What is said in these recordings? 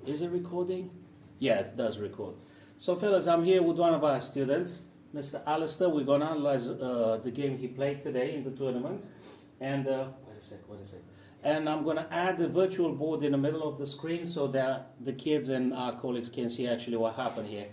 Is it recording? Yeah, it does record. So fellas, I'm here with one of our students, Mr. Alistair. We're going to analyze the game he played today in the tournament. And, wait a sec. And I'm going to add the virtual board in the middle of the screen so that the kids and our colleagues can see actually what happened here.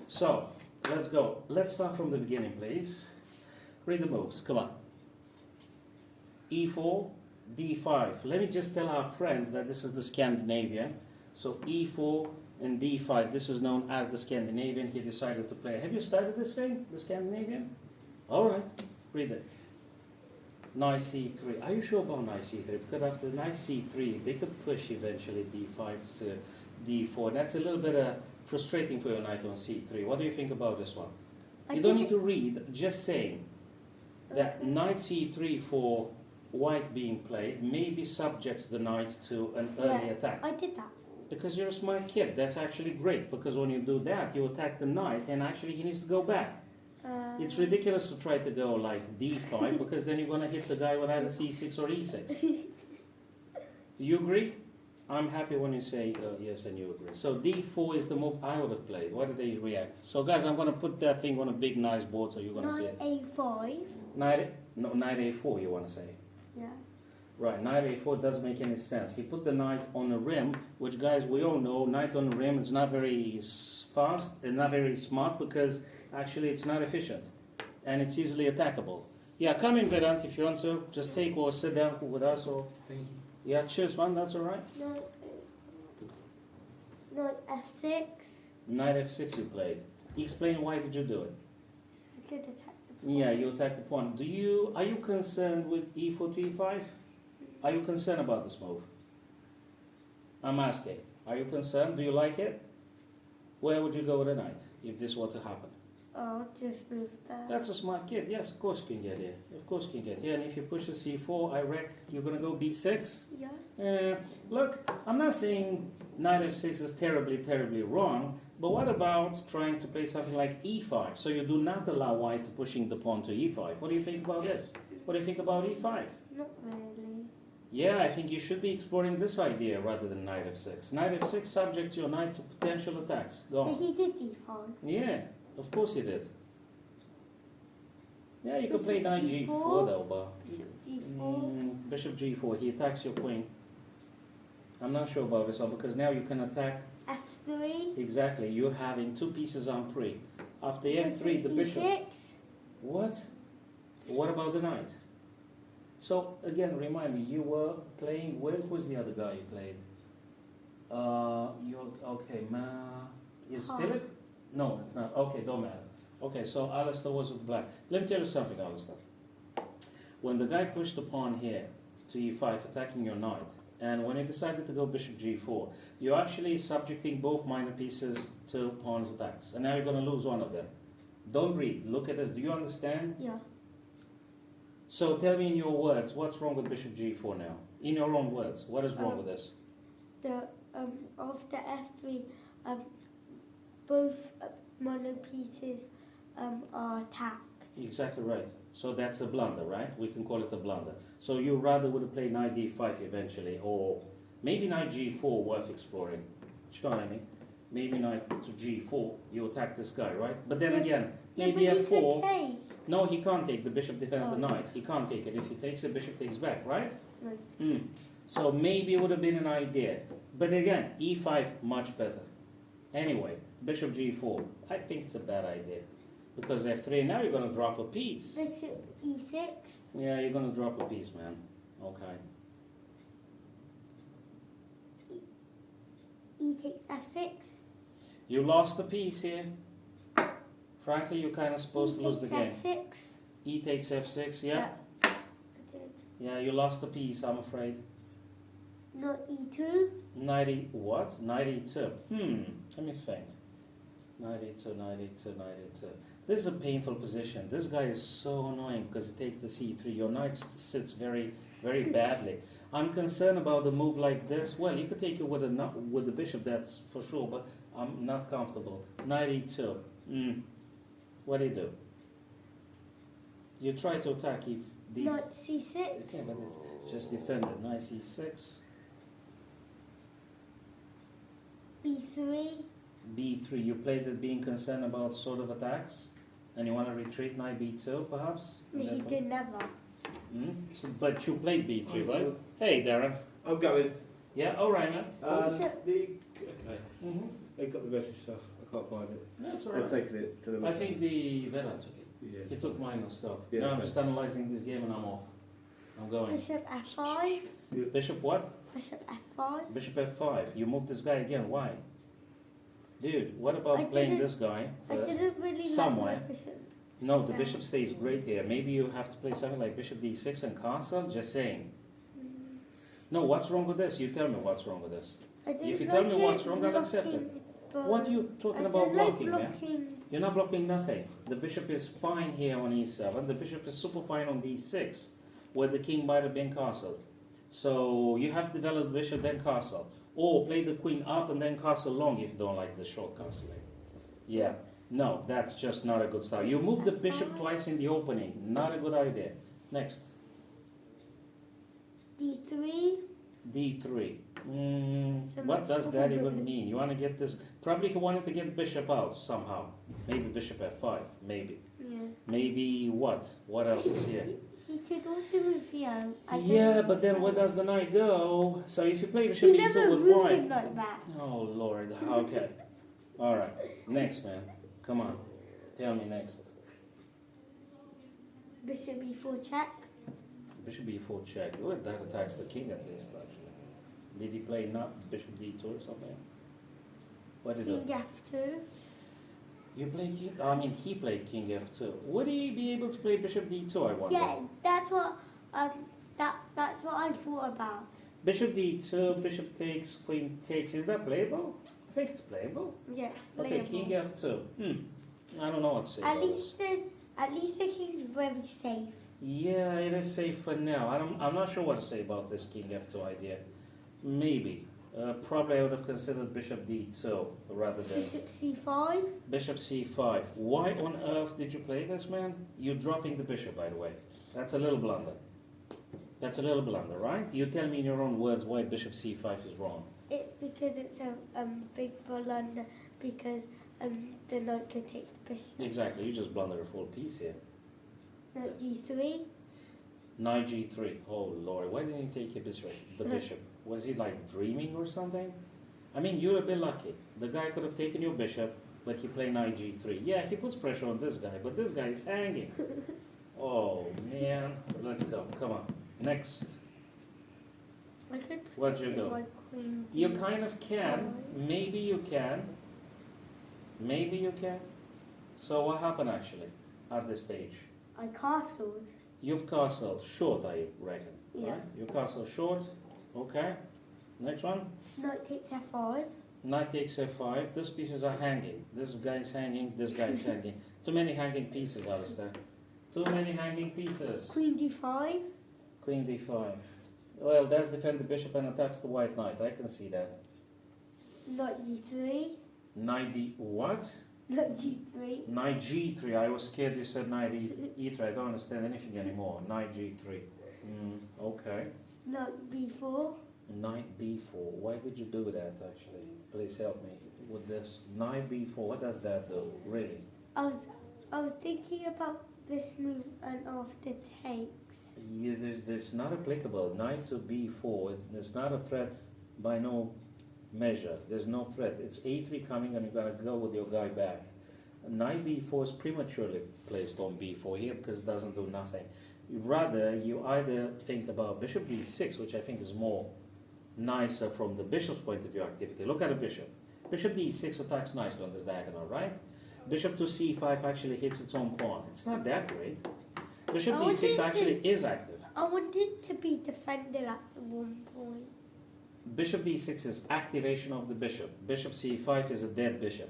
So, let's go. Let's start from the beginning, please. Read the moves, come on. E4, D5. Let me just tell our friends that this is the Scandinavian. So E4 and D5, this is known as the Scandinavian. He decided to play. Have you studied this thing, the Scandinavian? All right, read it. Knight C3. Are you sure about Knight C3? Because after Knight C3, they could push eventually D5 to D4. That's a little bit frustrating for your knight on C3. What do you think about this one? You don't need to read, just saying that Knight C3 for white being played maybe subjects the knight to an early attack. I did that. Because you're a smart kid. That's actually great. Because when you do that, you attack the knight and actually he needs to go back. It's ridiculous to try to go like D5 because then you're going to hit the guy with either C6 or E6. Do you agree? I'm happy when you say yes and you agree. So D4 is the move I would have played. Why did they react? So guys, I'm going to put that thing on a big nice board so you're going to see it. Knight A5. Knight A4 you want to say? Yeah. Right, knight A4 doesn't make any sense. He put the knight on the rim, which guys, we all know, knight on the rim is not very fast and not very smart because actually it's not efficient and it's easily attackable. Yeah, come in, Vedant, if you want to. Just take or sit down with us. Or Thank you. yeah, cheers, man, that's all right. Knight F6. Knight F6 you played. Explain why did you do it? So I could attack the pawn. Yeah, you attack the pawn. Are you concerned with E4 to E5? Are you concerned about this move? I'm asking. Are you concerned? Do you like it? Where would you go with a knight if this were to happen? I'll just move there. That's a smart kid. Yes, of course you can get here. Of course you can get here. And if you push a C4, I reckon you're going to go B6. Yeah. Look, I'm not saying knight F6 is terribly, terribly wrong. But what about trying to play something like E5? So you do not allow white to pushing the pawn to E5. What do you think about this? What do you think about E5? Not really. Yeah, I think you should be exploring this idea rather than knight F6. Knight F6 subjects your knight to potential attacks. Go But on. he did D5. Yeah, of course he did. Yeah, you could play Bishop knight G4. G4 though, but... Bishop G4. Bishop G4, he attacks your queen. I'm not sure about this one because now you can attack... F3. Exactly, you're having two pieces on pre. After F3, the bishop... E6. What? What about the knight? So, again, remind me, you were playing with... Who's the other guy you played? Okay, is Oh. Philip? No, it's not. Okay, don't matter. Okay, so Alistair was with black. Let me tell you something, Alistair. When the guy pushed the pawn here to E5, attacking your knight, and when he decided to go bishop G4, you're actually subjecting both minor pieces to pawn's attacks. And now you're going to lose one of them. Don't read. Look at this. Do you understand? Yeah. So tell me in your words, what's wrong with bishop G4 now? In your own words, what is wrong with this? After F3, both mono pieces are attacked. Exactly right. So that's a blunder, right? We can call it a blunder. So you rather would have played knight D5 eventually, or maybe knight G4 worth exploring. You know what I mean? Maybe knight to G4, you attack this guy, right? But then again, maybe F4. No, he can't take. The bishop defends the knight. He can't take it. If he takes it, bishop takes back, right? Right. So maybe it would have been an idea. But again, E5 much better. Anyway, bishop G4. I think it's a bad idea. Because F3, now you're going to drop a piece. Bishop E6. Yeah, you're going to drop a piece, man. Okay. E takes F6. You lost a piece here. Frankly, you're kind of supposed to lose the game. F6. E takes F6, yeah? I did. Yeah, you lost a piece, I'm afraid. Not E2. Knight E... What? Knight E2. Let me think. Knight E2, knight E2, knight E2. This is a painful position. This guy is so annoying because he takes the C3. Your knight sits very, very badly. I'm concerned about a move like this. Well, you could take it with the bishop, that's for sure, but I'm not comfortable. Knight E2. What do you do? You try to attack if the... Knight C6. Okay, but it's just defended. Knight C6. B3. B3. You played it being concerned about sort of attacks, and you want to retreat knight B2, perhaps. No, he did never. So, but you played B3, right? Hey, Darren. I'm going. Yeah. All right, man. Okay. Mm-hmm. They got the rest stuff. I can't find it. That's all I've right. taken it to the. I think the Vela took it. Yeah. He took mine and stuff. Yeah, Now I'm okay. just analyzing this game and I'm off. I'm going. Bishop F5. Bishop what? Bishop F5. Bishop F5. You moved this guy again. Why? Dude, what about I playing didn't- this guy I first? didn't really Somewhere. like my bishop. No, the bishop stays great here. Maybe you have to play something like Bishop D6 and castle. Just saying. No, what's wrong with this? You tell me what's wrong with this. I didn't If you tell me like what's wrong, I'll accept it. blocking, but What are you talking I about don't like blocking, man? blocking. You're not blocking nothing. The bishop is fine here on E7. The bishop is super fine on D6, where the king might have been castled. So you have to develop the bishop, then castle. Or play the queen up and then castle long if you don't like the short castling. Yeah. No, that's just not a good style. You move the bishop twice in the opening. Not a good idea. Next. D3. D3. So What much does that for even the- mean? You want to get this... Probably he wanted to get the bishop out somehow. Maybe bishop F5. Maybe. Yeah. Maybe what? What else is here? He could also move here. I don't Yeah, know. but then where does the knight go? So if you play He bishop never e2 with moved him white... like that. Oh, Lord. Okay. All right. Next, man. Come on. Tell me next. Bishop E4 check. Bishop e4 check. Well, that attacks the king at least, actually. Did he play not bishop d2 or something? What did he do? King F2. You play king... I mean, he played king f2. Would he be able to play bishop d2, I wonder? Yeah, that's what that's what I thought about. Bishop d2, bishop takes, queen takes. Is that playable? I think it's playable. Yes, Okay, playable. king f2. I don't know what to say At about this. least the king's very safe. Yeah, it is safe for now. I'm not sure what to say about this king f2 idea. Maybe. Probably I would have considered bishop d2 rather than Bishop C5. bishop c5. Why on earth did you play this, man? You're dropping the bishop, by the way. That's a little blunder. That's a little blunder, right? You tell me in your own words why bishop c5 is wrong. It's because it's a big blunder because the knight could take the bishop. Exactly, you just blundered a full piece here. Knight G3. Knight g3. Oh lord, why didn't you take your bishop? The bishop. Was he like dreaming or something? I mean, you're a bit lucky. The guy could have taken your bishop, but he played knight g3. Yeah, he puts pressure on this guy, but this guy is hanging. Oh man, let's go. Come on. Next. I could What'd you take do? my queen. You kind of can. Maybe you can. Maybe you can. So what happened actually at this stage? I castled. You've castled short, I reckon. Yeah. Right? You castle short. Okay. Next one. Knight takes F5. Knight takes f5. These pieces are hanging. This guy is hanging. This guy is hanging. Too many hanging pieces, Alistair. Too many hanging pieces. Queen D5. Queen d5. Well, that's defend the bishop and attacks the white knight. I can see that. Knight G3. Knight d... what? Knight G3. Knight g3. I was scared you said knight e3. I don't understand anything anymore. Knight g3. Okay. Knight B4. Knight b4. Why did you do that actually? Please help me with this. Knight b4. What does that do? Really? I was thinking about this move and after takes. Yeah, it's not applicable. Knight to b4. It's not a threat by no measure. There's no threat. It's a3 coming and you gotta go with your guy back. Knight b4 is prematurely placed on b4 here because it doesn't do nothing. Rather, you either think about bishop d6, which I think is more nicer from the bishop's point of view activity. Look at a bishop. Bishop d6 attacks nicely on this diagonal, right? Bishop to c5 actually hits its own pawn. It's not that great. Bishop I wanted d6 to- actually is active. I wanted to be defended at one point. Bishop d6 is activation of the bishop. Bishop c5 is a dead bishop.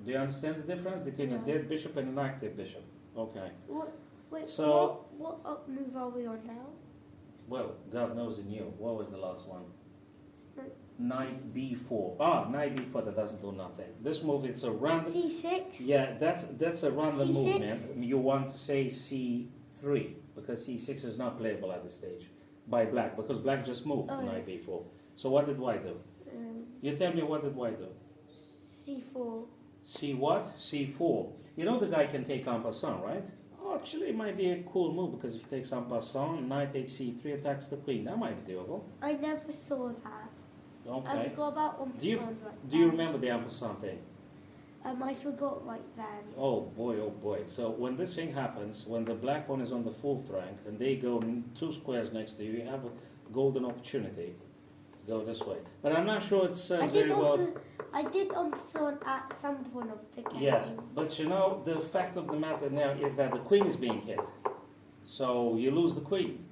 Do you understand the difference between a No. dead bishop and an active bishop? Okay. Wait, So- what up move are we on now? Well, God knows in you. What was the last one? Knight- Knight b4. Knight b4, that doesn't do nothing. This move, it's a random... C6. Yeah, that's a random move, C6? man. You want to say c3, because c6 is not playable at this stage by black, because black just moved to Oh, knight b4. So what did white do? You tell me what did white do? C4. C what? C4. You know the guy can take en passant, right? Oh, actually, it might be a cool move because if he takes en passant, knight takes C3, attacks the queen. That might be doable. I never saw that. I Okay. forgot about on Do you right do you then. remember the en passant thing? I forgot right then. Oh boy. So when this thing happens, when the black pawn is on the fourth rank and they go 2 squares next to you, you have a golden opportunity to go this way. But I'm not sure it serves very well. I did understand at some point of the game. Yeah, but you know, the fact of the matter now is that the queen is being hit. So you lose the queen.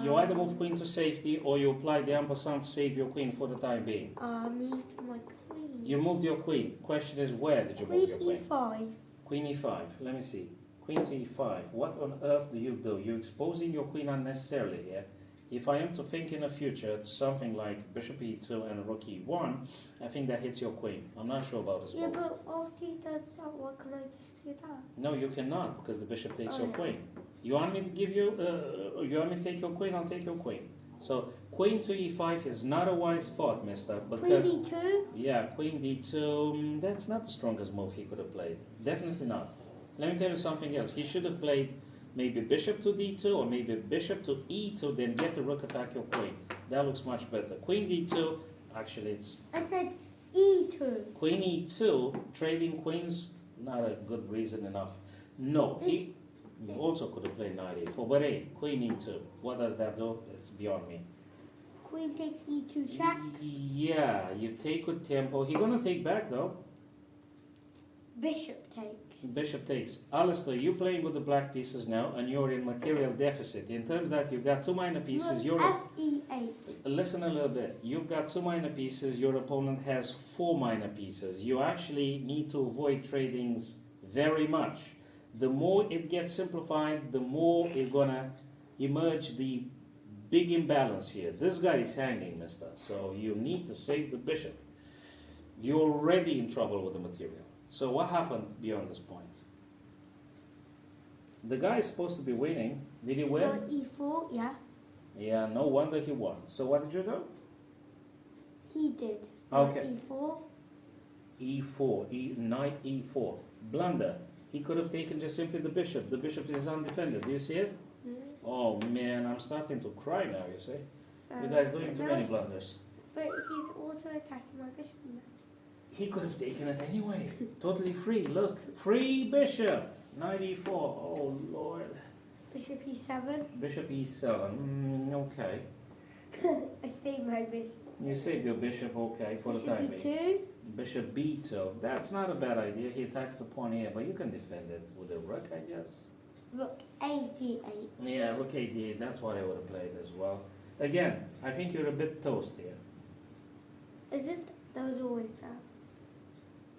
You either move queen to safety or you apply the en passant to save your queen for the time being. I moved my queen. You moved your queen. Question is, where did you move your Queen queen? E5. Queen e5. Let me see. Queen to e5. What on earth do you do? You're exposing your queen unnecessarily here. If I am to think in the future something like bishop e2 and rook e1, I think that hits your queen. I'm not sure about this Yeah, move. but after he does that, why can I just do that? No, you cannot because the bishop takes Oh, your yeah. queen. You want me to give you? You want me to take your queen? I'll take your queen. So queen to e5 is not a wise thought, Mister. Because Queen D2? yeah, queen d2. That's not the strongest move he could have played. Definitely not. Let me tell you something else. He should have played maybe bishop to d2 or maybe bishop to e2. Then get the rook attack your queen. That looks much better. Queen d2. Actually, it's I said E2. queen e2. Trading queens. Not a good reason enough. No, he also could have played knight e4, but hey, queen e2. What does that do? It's beyond me. Queen takes E2 check. Yeah, you take with tempo. He gonna take back though. Bishop takes. Bishop takes. Alistair, you playing with the black pieces now, and you're in material deficit. In terms that you've got 2 minor pieces, you're FE8. listen a little bit. You've got 2 minor pieces. Your opponent has 4 minor pieces. You actually need to avoid tradings very much. The more it gets simplified, the more it's gonna emerge the big imbalance here. This guy is hanging, mister. So you need to save the bishop. You're already in trouble with the material. So what happened beyond this point? The guy is supposed to be winning. Did he win? Knight E4, yeah. Yeah, no wonder he won. So what did you do? He did. Okay. Knight E4. E4, knight E4. Blunder. He could have taken just simply the bishop. The bishop is undefended. Do you see it? Oh man, I'm starting to cry now, you see? You guys doing too many blunders. But he's also attacking my bishop now. He could have taken it anyway. Totally free. Look, free bishop. Knight E4. Oh lord. Bishop E7. Bishop E7. Okay. I saved my bishop. You saved your bishop, okay, for the time Bishop being. E2. Bishop B2. That's not a bad idea. He attacks the pawn here, but you can defend it with a rook, I guess. Rook A8. Yeah, rook A8. That's what I would have played as well. Again, I think you're a bit toast here. Isn't those always there?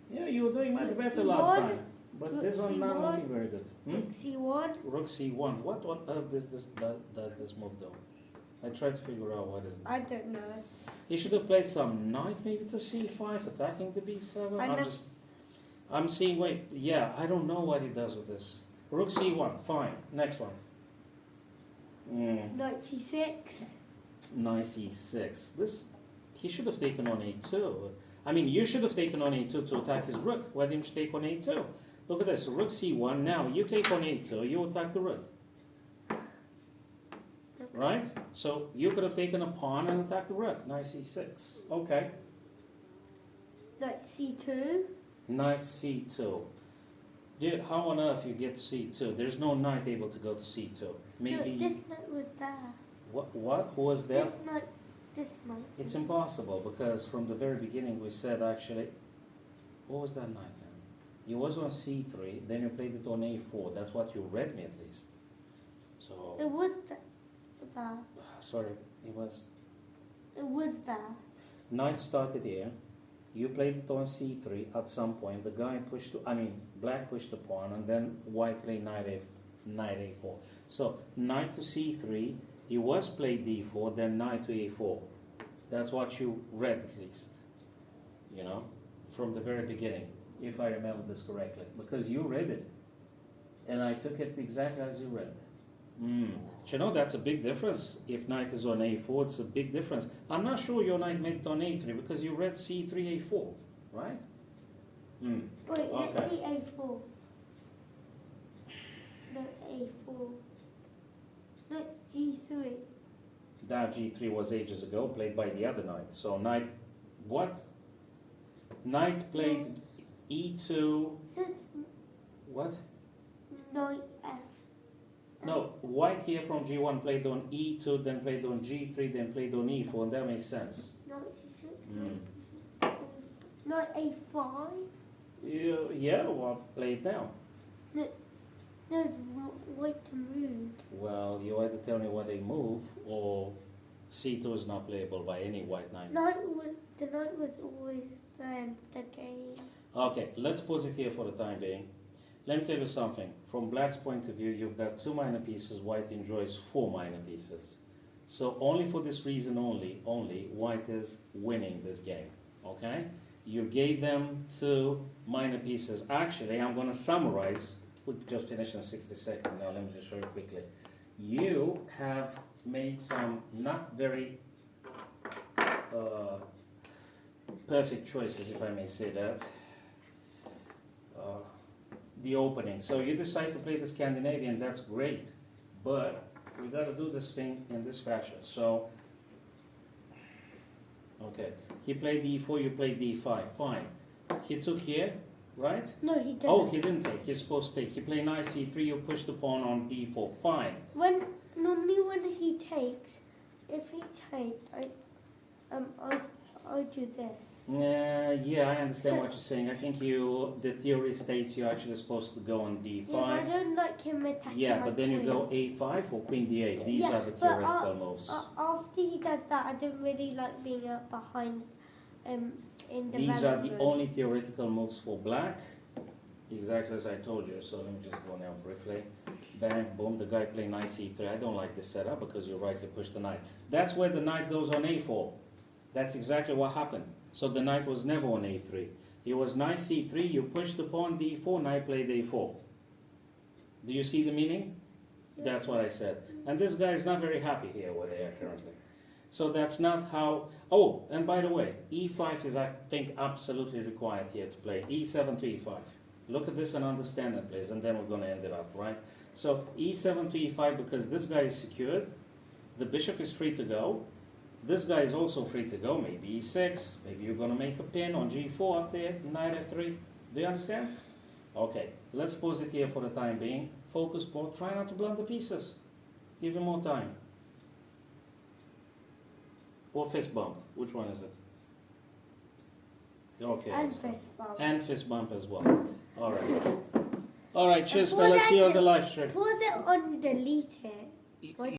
Yeah, you were doing much Rook better C1. last time. But Rook this one not C1. looking very good. Rook C1. Rook C1. What on earth does this move do? I tried to figure out what is it. I don't know. He should have played some knight maybe to C5, attacking the B7. I'm seeing, wait, yeah, I don't know what he does with this. Rook C1, fine. Next one. Knight C6. Knight C6. This, he should have taken on A2. I mean, you should have taken on A2 to attack his rook. Why didn't you take on A2? Look at this, rook C1. Now you take on A2, you attack the rook. Right? So you could have taken a pawn and attacked the rook. Knight C6. Okay. Knight C2. Knight C2. Dude, how on earth you get to C2? There's no knight able to go to C2. Maybe. No, this knight was there. What? Who was there? This knight. It's impossible because from the very beginning we said actually. What was that knight now? He was on C3, then you played it on A4. That's what you read me at least. So. It was there. Sorry, it was. It was there. Knight started here. You played it on C3 at some point. The guy pushed, black pushed the pawn, and then white played knight A4. So knight to C3. He was played D4, then knight to A4. That's what you read at least. You know, from the very beginning, if I remember this correctly, because you read it, and I took it exactly as you read. You know, that's a big difference. If knight is on A4, it's a big difference. I'm not sure your knight made it on A3 because you read C3, A4, right? Wait, let's Okay. see A4. No, A4. No, G3. That G3 was ages ago, played by the other knight. So knight, what? Knight played E2, It says what? knight F. No, white here from G1 played on E2, then played on G3, then played on E4, and that makes sense. Knight C6. Knight A5. Yeah, well, played now. No, it's white to move. Well, you either tell me when they move, or C2 is not playable by any white knight. The knight was always there in the game. Okay, let's pause it here for the time being. Let me tell you something. From black's point of view, you've got 2 minor pieces, white enjoys 4 minor pieces. So only for this reason only, white is winning this game, okay? You gave them 2 minor pieces. Actually, I'm gonna summarize, we just finished in 60 seconds now, let me just show you quickly. You have made some not very perfect choices, if I may say that. The opening. So you decide to play the Scandinavian, that's great, but we got to do this thing in this fashion. So, okay, he played D4, you played D5, fine. He took here, right? No, he didn't. Oh, he didn't take, he's supposed to take. He played knight C3, you push the pawn on D4, fine. Normally when he takes, if he takes, I do this. Yeah, I understand what you're saying. I think the theory states you're actually supposed to go on D5. Yeah, but I don't like him attacking Yeah, my but then you queen. go A5 or Queen D8. These Yeah, are the but, theoretical moves. After he does that, I don't really like being up behind in the These are the development. only theoretical moves for black. Exactly as I told you. So let me just go now briefly. Bang, boom. The guy playing knight C3. I don't like this setup because you rightly push the knight. That's where the knight goes on A4. That's exactly what happened. So the knight was never on A3. It was knight C3, you push the pawn D4, knight played A4. Do you see the meaning? That's what I said. And this guy is not very happy here where they are currently. So that's not how... Oh, and by the way, E5 is, I think, absolutely required here to play. E7 to E5. Look at this and understand it, please, and then we're going to end it up, right? So E7 to E5, because this guy is secured, the bishop is free to go. This guy is also free to go, maybe E6, maybe you're going to make a pin on G4 after knight F3. Do you understand? Okay, let's pause it here for the time being. Focus, Paul. Try not to blunder pieces. Give him more time. Or fist bump. Which one is it? Okay. And fist bump. And fist bump as well. Alright. Alright, cheers, fellas. See you on the live stream. Pause it on delete it.